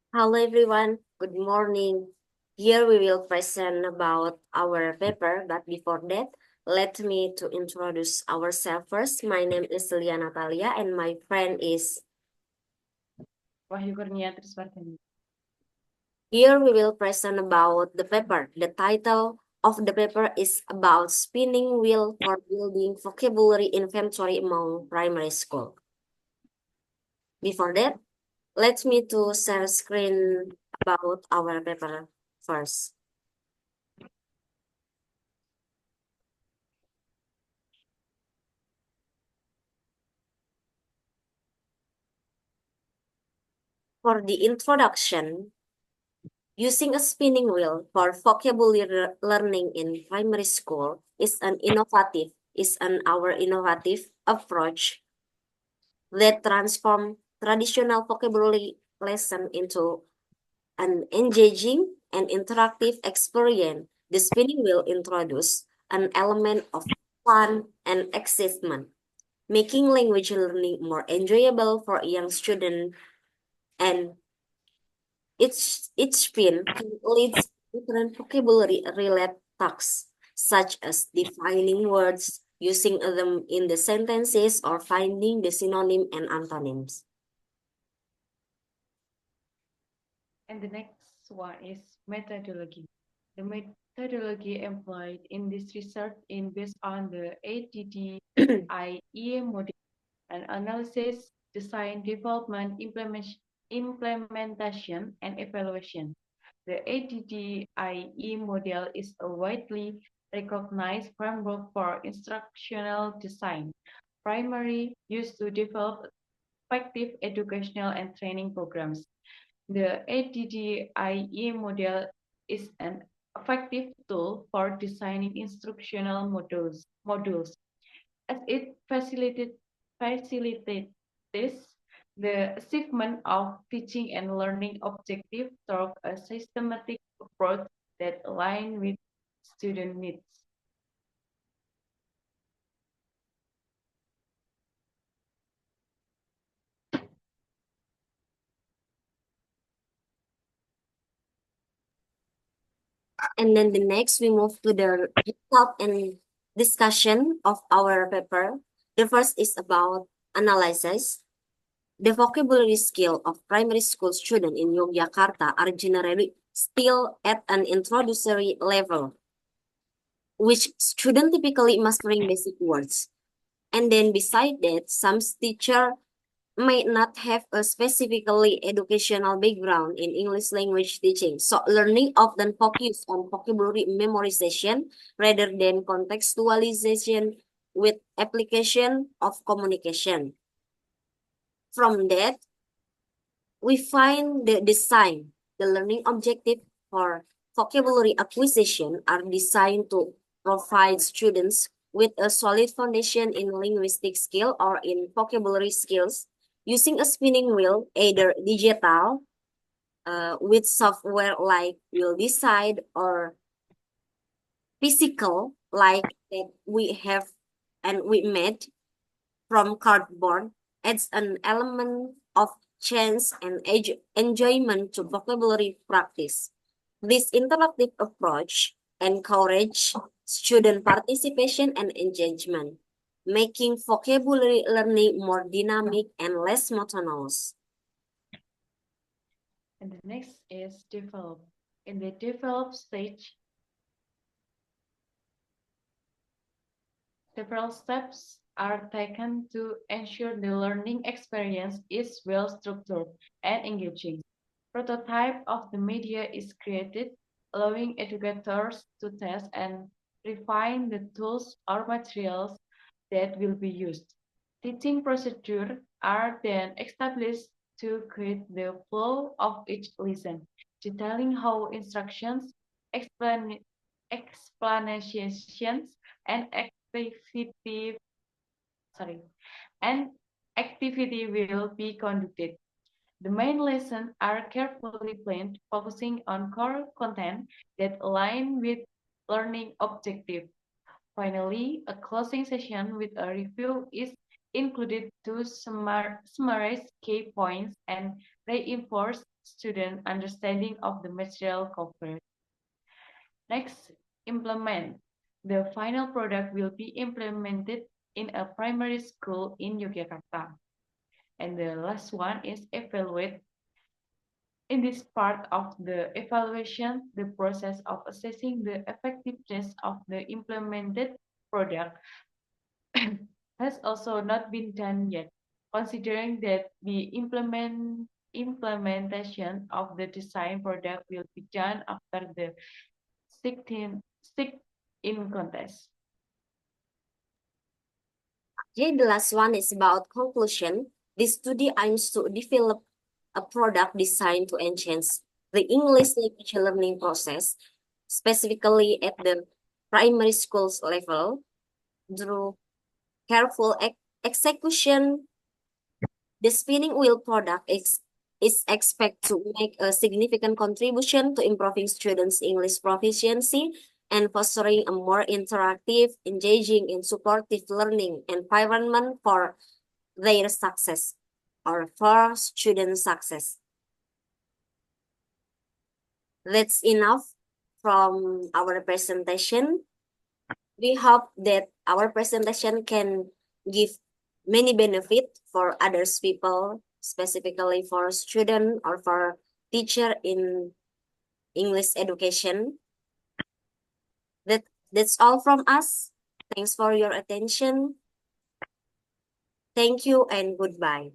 Hello everyone, good morning. Here we will present about our paper, but before that, let me to introduce ourselves first. My name is Lia Natalia and my friend is. Wahyu Kurnia Triswardani. Here we will present about the paper. The title of the paper is about spinning wheel for building vocabulary inventory among primary school. Before that, let me to share screen about our paper first. For the introduction, using a spinning wheel for vocabulary learning in primary school is an our innovative approach that transform traditional vocabulary lesson into an engaging and interactive experience. The spinning wheel introduces an element of fun and excitement, making language learning more enjoyable for young students and each spin can lead to different vocabulary related tasks, such as defining words, using them in the sentences, or finding the synonym and antonyms. And the next one is methodology. The methodology employed in this research is based on the ADDIE model and analysis, design, development, implementation, and evaluation. The ADDIE model is a widely recognized framework for instructional design, primarily used to develop effective educational and training programs. The ADDIE model is an effective tool for designing instructional modules as it facilitates the achievement of teaching and learning objectives through a systematic approach that aligns with student needs. And then the next, we move to the result and discussion of our paper. The first is about analysis. The vocabulary skill of primary school students in Yogyakarta are generally still at an introductory level, which students typically mastering basic words. And then beside that, some teacher might not have a specifically educational background in English language teaching. So learning often focus on vocabulary memorization rather than contextualization with application of communication. From that, we find the design, the learning objective for vocabulary acquisition are designed to provide students with a solid foundation in linguistic skill or in vocabulary skills using a spinning wheel, either digital with software like Will Decide or physical like that we have and we made from cardboard adds an element of chance and enjoyment to vocabulary practice. This interactive approach encourages student participation and engagement, making vocabulary learning more dynamic and less monotonous. And the next is develop. In the develop stage, several steps are taken to ensure the learning experience is well structured and engaging. Prototype of the media is created, allowing educators to test and refine the tools or materials that will be used. Teaching procedures are then established to create the flow of each lesson, detailing how instructions, explanations, and sorry, and activity will be conducted. The main lessons are carefully planned, focusing on core content that align with learning objectives. Finally, a closing session with a review is included to summarize key points and reinforce student understanding of the material covered. Next, implement. The final product will be implemented in a primary school in Yogyakarta. And the last one is evaluate. In this part of the evaluation, the process of assessing the effectiveness of the implemented product has also not been done yet, considering that the implementation of the design product will be done after the 16th in contest. Okay, the last one is about conclusion. This study aims to develop a product designed to enhance the English language learning process, specifically at the primary schools level, through careful execution. The spinning wheel product is expected to make a significant contribution to improving students' English proficiency and fostering a more interactive, engaging, and supportive learning environment for their success or for student success. That's enough from our presentation. We hope that our presentation can give many benefit for others people, specifically for student or for teacher in English education. That's all from us. Thanks for your attention. Thank you and goodbye.